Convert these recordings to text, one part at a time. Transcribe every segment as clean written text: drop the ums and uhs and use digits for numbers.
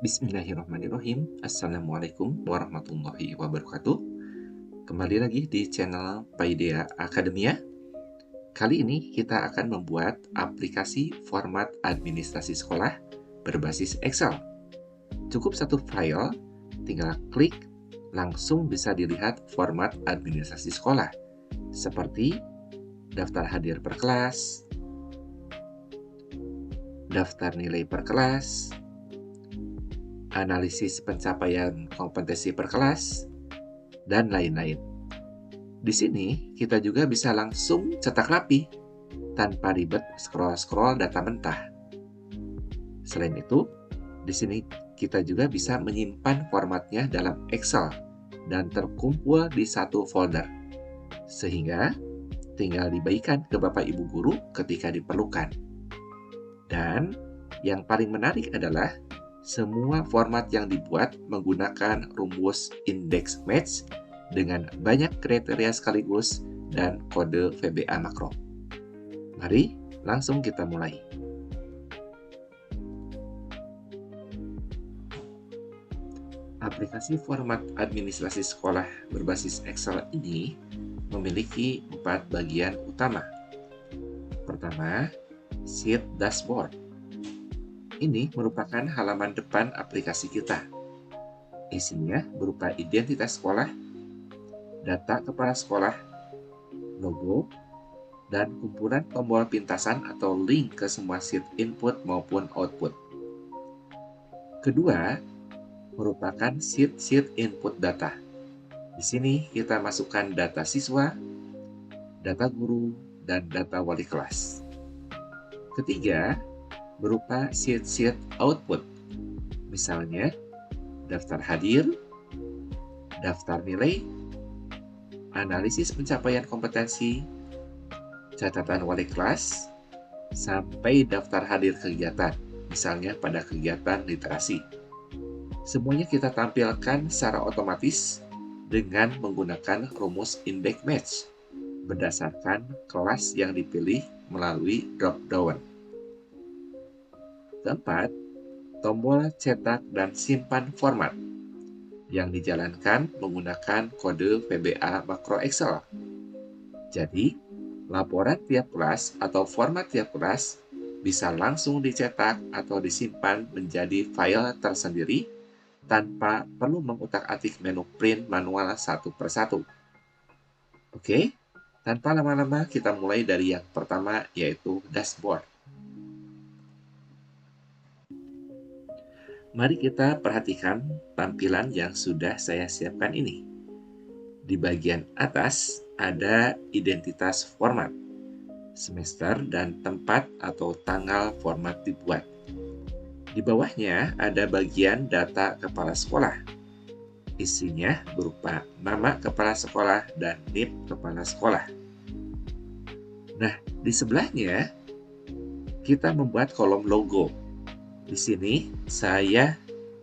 Bismillahirrahmanirrahim. Assalamualaikum warahmatullahi wabarakatuh. Kembali lagi di channel Paideia Academia. Kali ini kita akan membuat aplikasi format administrasi sekolah berbasis Excel. Cukup satu file, tinggal klik, langsung bisa dilihat format administrasi sekolah. Seperti daftar hadir per kelas, daftar nilai per kelas, analisis pencapaian kompetensi per kelas, dan lain-lain. Di sini, kita juga bisa langsung cetak rapi, tanpa ribet scroll-scroll data mentah. Selain itu, di sini kita juga bisa menyimpan formatnya dalam Excel dan terkumpul di satu folder, sehingga tinggal dibagikan ke Bapak Ibu Guru ketika diperlukan. Dan yang paling menarik adalah semua format yang dibuat menggunakan rumus index match dengan banyak kriteria sekaligus dan kode VBA makro. Mari langsung kita mulai. Aplikasi format administrasi sekolah berbasis Excel ini memiliki 4 bagian utama. Pertama, sheet dashboard. Ini merupakan halaman depan aplikasi kita. Isinya berupa identitas sekolah, data kepala sekolah, logo, dan kumpulan tombol pintasan atau link ke semua sheet input maupun output. Kedua, merupakan sheet input data. Di sini kita masukkan data siswa, data guru, dan data wali kelas. Ketiga, berupa sheet output. Misalnya, daftar hadir, daftar nilai, analisis pencapaian kompetensi, catatan wali kelas, sampai daftar hadir kegiatan, misalnya pada kegiatan literasi. Semuanya kita tampilkan secara otomatis dengan menggunakan rumus index match berdasarkan kelas yang dipilih melalui drop-down. Keempat, tombol cetak dan simpan format yang dijalankan menggunakan kode VBA makro Excel. Jadi, laporan tiap kelas atau format tiap kelas bisa langsung dicetak atau disimpan menjadi file tersendiri tanpa perlu mengutak-atik menu print manual satu persatu. Oke, tanpa lama-lama kita mulai dari yang pertama, yaitu dashboard. Mari kita perhatikan tampilan yang sudah saya siapkan ini. Di bagian atas ada identitas format, semester dan tempat atau tanggal format dibuat. Di bawahnya ada bagian data kepala sekolah. Isinya berupa nama kepala sekolah dan NIP kepala sekolah. Nah, di sebelahnya kita membuat kolom logo. Di sini saya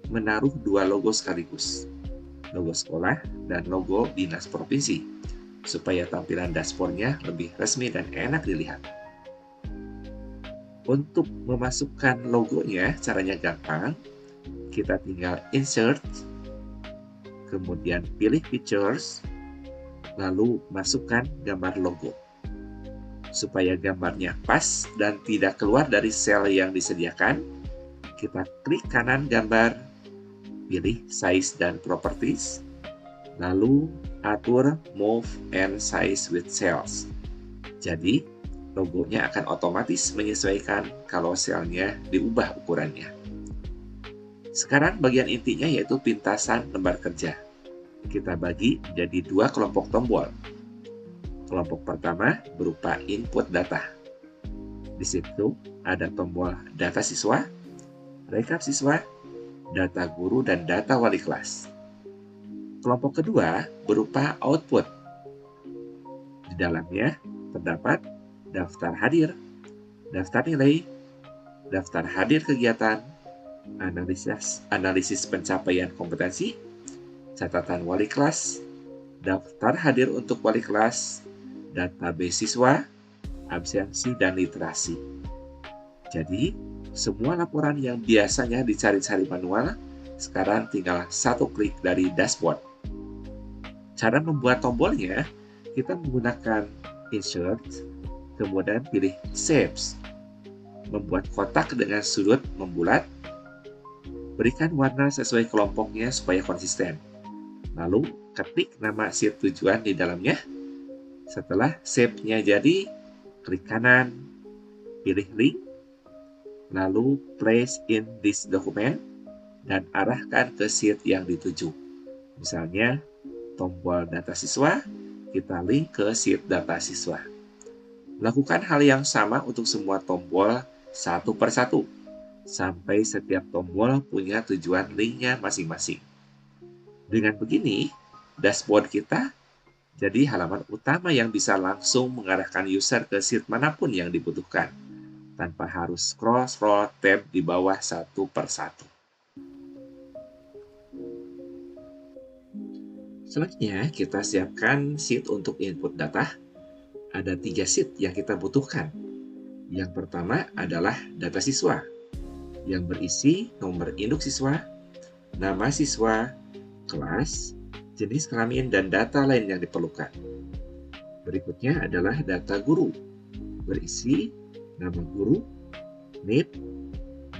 menaruh 2 logo sekaligus, logo sekolah dan logo dinas provinsi, supaya tampilan dashboardnya lebih resmi dan enak dilihat. Untuk memasukkan logonya, caranya gampang. Kita tinggal insert, kemudian pilih pictures, lalu masukkan gambar logo. Supaya gambarnya pas dan tidak keluar dari sel yang disediakan, kita klik kanan gambar, pilih size dan properties, lalu atur move and size with cells. Jadi, logonya akan otomatis menyesuaikan kalau selnya diubah ukurannya. Sekarang bagian intinya yaitu pintasan lembar kerja. Kita bagi menjadi 2 kelompok tombol. Kelompok pertama berupa input data. Di situ ada tombol data siswa, rekap siswa, data guru, dan data wali kelas. Kelompok kedua berupa output. Di dalamnya terdapat daftar hadir, daftar nilai, daftar hadir kegiatan, analisis pencapaian kompetensi, catatan wali kelas, daftar hadir untuk wali kelas, database siswa, absensi, dan literasi. Jadi, Semua laporan yang biasanya dicari-cari manual, sekarang tinggal satu klik dari dashboard. Cara membuat tombolnya, kita menggunakan Insert, kemudian pilih Shapes. Membuat kotak dengan sudut membulat, berikan warna sesuai kelompoknya supaya konsisten. Lalu, ketik nama sheet tujuan di dalamnya. Setelah shape-nya jadi, klik kanan, pilih link, lalu place in this document, dan arahkan ke sheet yang dituju. Misalnya, tombol data siswa, kita link ke sheet data siswa. Lakukan hal yang sama untuk semua tombol satu per satu, sampai setiap tombol punya tujuan linknya masing-masing. Dengan begini, dashboard kita jadi halaman utama yang bisa langsung mengarahkan user ke sheet manapun yang dibutuhkan, tanpa harus scroll tab di bawah satu per satu. Selanjutnya, kita siapkan sheet untuk input data. Ada 3 sheet yang kita butuhkan. Yang pertama adalah data siswa, yang berisi nomor induk siswa, nama siswa, kelas, jenis kelamin, dan data lain yang diperlukan. Berikutnya adalah data guru, berisi nama guru, NIP,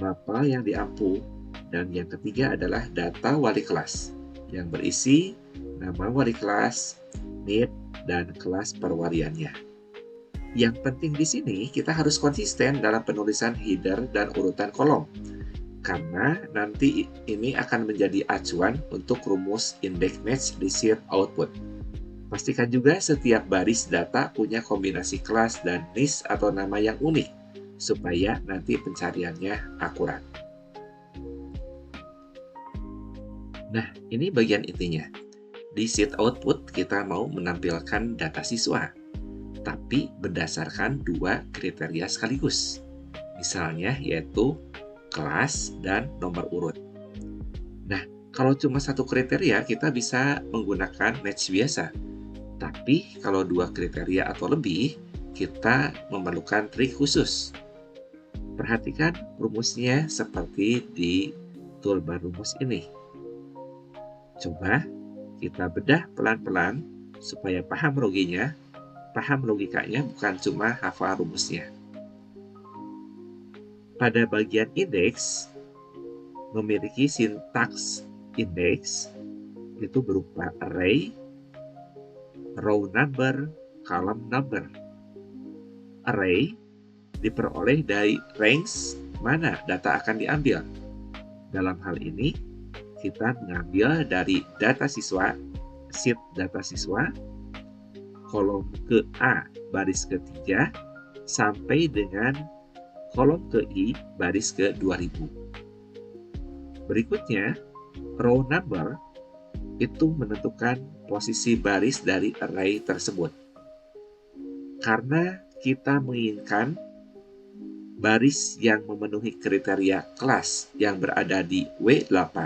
mapel yang diampu, dan yang ketiga adalah data wali kelas, yang berisi nama wali kelas, NIP, dan kelas perwaliannya. Yang penting di sini, kita harus konsisten dalam penulisan header dan urutan kolom, karena nanti ini akan menjadi acuan untuk rumus index match di sheet output. Pastikan juga setiap baris data punya kombinasi kelas dan list atau nama yang unik, supaya nanti pencariannya akurat. Nah, ini bagian intinya. Di sheet output, kita mau menampilkan data siswa, tapi berdasarkan 2 kriteria sekaligus. Misalnya, yaitu kelas dan nomor urut. Nah, kalau cuma satu kriteria, kita bisa menggunakan match biasa. Tapi kalau 2 kriteria atau lebih, kita memerlukan trik khusus. Perhatikan rumusnya seperti di toolbar rumus ini. Coba kita bedah pelan-pelan supaya paham logikanya, bukan cuma hafal rumusnya. Pada bagian indeks, memiliki sintaks indeks, itu berupa array, row number, column number. Array diperoleh dari range mana data akan diambil. Dalam hal ini, kita mengambil dari data siswa, sheet data siswa, kolom ke A baris ke-3, sampai dengan kolom ke I baris ke 2000. Berikutnya, row number itu menentukan posisi baris dari array tersebut. Karena kita menginginkan baris yang memenuhi kriteria kelas yang berada di W8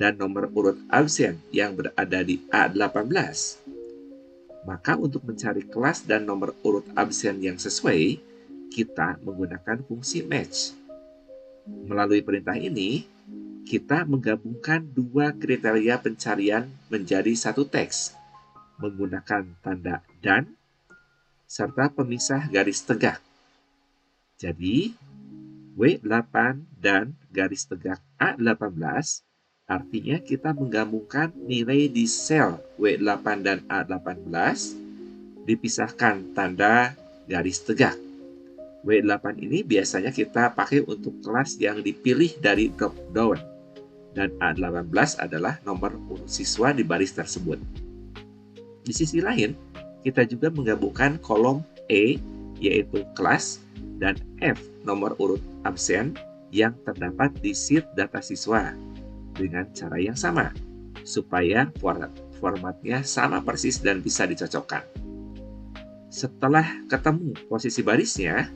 dan nomor urut absen yang berada di A18, maka untuk mencari kelas dan nomor urut absen yang sesuai, kita menggunakan fungsi match. Melalui perintah ini, kita menggabungkan 2 kriteria pencarian menjadi satu teks, menggunakan tanda dan, serta pemisah garis tegak. Jadi, W8 dan garis tegak A18 artinya kita menggabungkan nilai di sel W8 dan A18 dipisahkan tanda garis tegak. W8 ini biasanya kita pakai untuk kelas yang dipilih dari drop down, dan A18 adalah nomor urut siswa di baris tersebut. Di sisi lain, kita juga menggabungkan kolom E, yaitu kelas, dan F, nomor urut absen yang terdapat di sheet data siswa dengan cara yang sama, supaya formatnya sama persis dan bisa dicocokkan. Setelah ketemu posisi barisnya,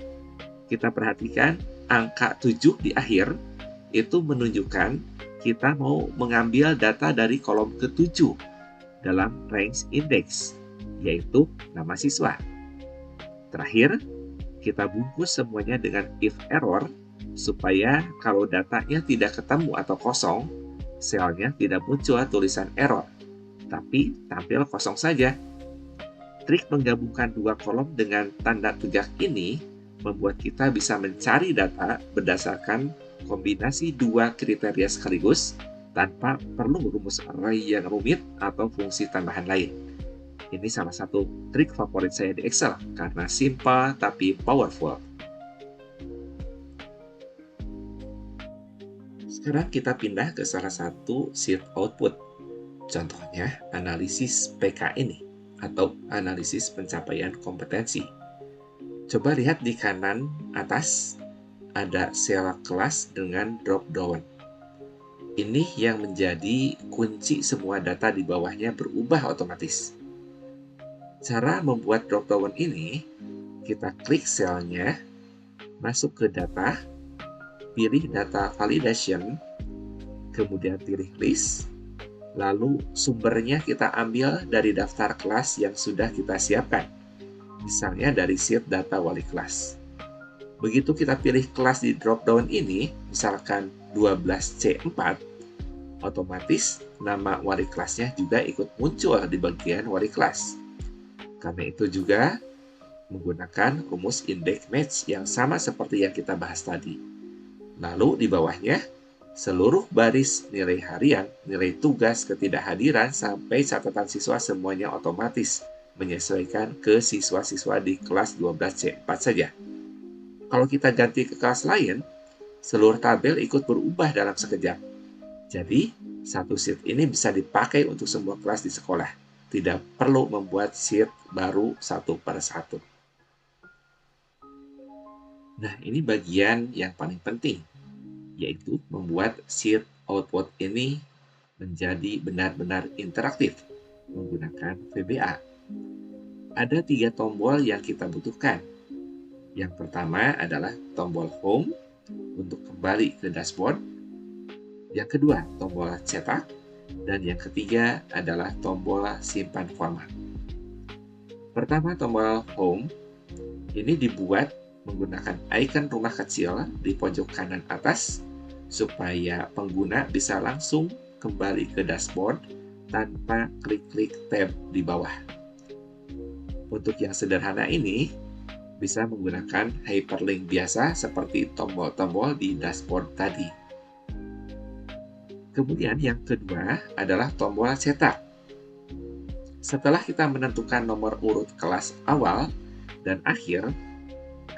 kita perhatikan angka 7 di akhir itu menunjukkan kita mau mengambil data dari kolom ke-7 dalam range index, yaitu nama siswa. Terakhir, kita bungkus semuanya dengan if error supaya kalau datanya tidak ketemu atau kosong, selnya tidak muncul tulisan error, tapi tampil kosong saja. Trik menggabungkan dua kolom dengan tanda tegak ini membuat kita bisa mencari data berdasarkan kombinasi dua kriteria sekaligus tanpa perlu rumus array yang rumit atau fungsi tambahan lain. Ini salah satu trik favorit saya di Excel karena simple tapi powerful. Sekarang kita pindah ke salah satu sheet output. Contohnya analisis PK ini atau analisis pencapaian kompetensi. Coba lihat di kanan atas ada sel kelas dengan drop down. Ini yang menjadi kunci semua data di bawahnya berubah otomatis. Cara membuat drop down ini, kita klik selnya, masuk ke data, pilih data validation, kemudian pilih list, lalu sumbernya kita ambil dari daftar kelas yang sudah kita siapkan, misalnya dari sheet data wali kelas. Begitu kita pilih kelas di drop-down ini, misalkan 12C4, otomatis nama wali kelasnya juga ikut muncul di bagian wali kelas. Karena itu juga menggunakan rumus index match yang sama seperti yang kita bahas tadi. Lalu di bawahnya, seluruh baris nilai harian, nilai tugas, ketidakhadiran, sampai catatan siswa semuanya otomatis menyesuaikan ke siswa-siswa di kelas 12C4 saja. Kalau kita ganti ke kelas lain, seluruh tabel ikut berubah dalam sekejap. Jadi, satu sheet ini bisa dipakai untuk semua kelas di sekolah. Tidak perlu membuat sheet baru satu per satu. Nah, ini bagian yang paling penting, yaitu membuat sheet output ini menjadi benar-benar interaktif menggunakan VBA. Ada 3 tombol yang kita butuhkan. Yang pertama adalah tombol Home untuk kembali ke dashboard. Yang kedua, tombol Cetak. Dan yang ketiga adalah tombol Simpan Format. Pertama, tombol Home. Ini dibuat menggunakan icon rumah kecil di pojok kanan atas supaya pengguna bisa langsung kembali ke dashboard tanpa klik-klik tab di bawah. Untuk yang sederhana ini, bisa menggunakan hyperlink biasa seperti tombol-tombol di dashboard tadi. Kemudian yang kedua adalah tombol cetak. Setelah kita menentukan nomor urut kelas awal dan akhir,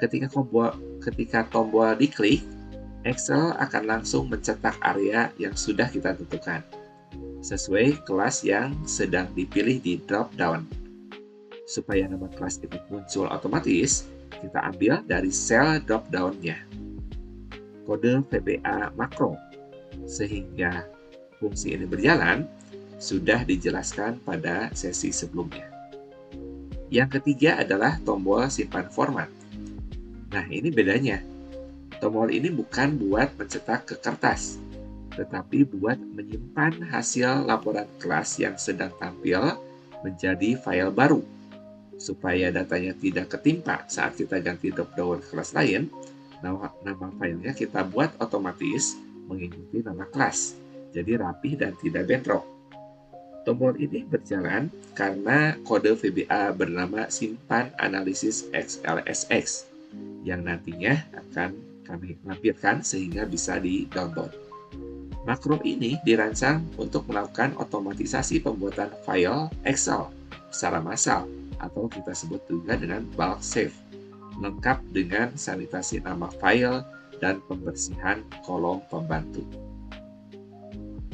ketika tombol diklik, Excel akan langsung mencetak area yang sudah kita tentukan, sesuai kelas yang sedang dipilih di drop-down. Supaya nama kelas itu muncul otomatis, kita ambil dari sel drop-down-nya. Kode VBA makro, sehingga fungsi ini berjalan, sudah dijelaskan pada sesi sebelumnya. Yang ketiga adalah tombol simpan format. Nah, ini bedanya. Tombol ini bukan buat mencetak ke kertas, tetapi buat menyimpan hasil laporan kelas yang sedang tampil menjadi file baru. Supaya datanya tidak ketimpa saat kita ganti drop-down kelas lain, nama filenya kita buat otomatis mengikuti nama kelas, jadi rapih dan tidak bentrok. Tombol ini berjalan karena kode VBA bernama Simpan Analisis XLSX, yang nantinya akan kami lampirkan sehingga bisa di-download. Makro ini dirancang untuk melakukan otomatisasi pembuatan file Excel secara massal, atau kita sebut juga dengan bulk save, lengkap dengan sanitasi nama file dan pembersihan kolom pembantu.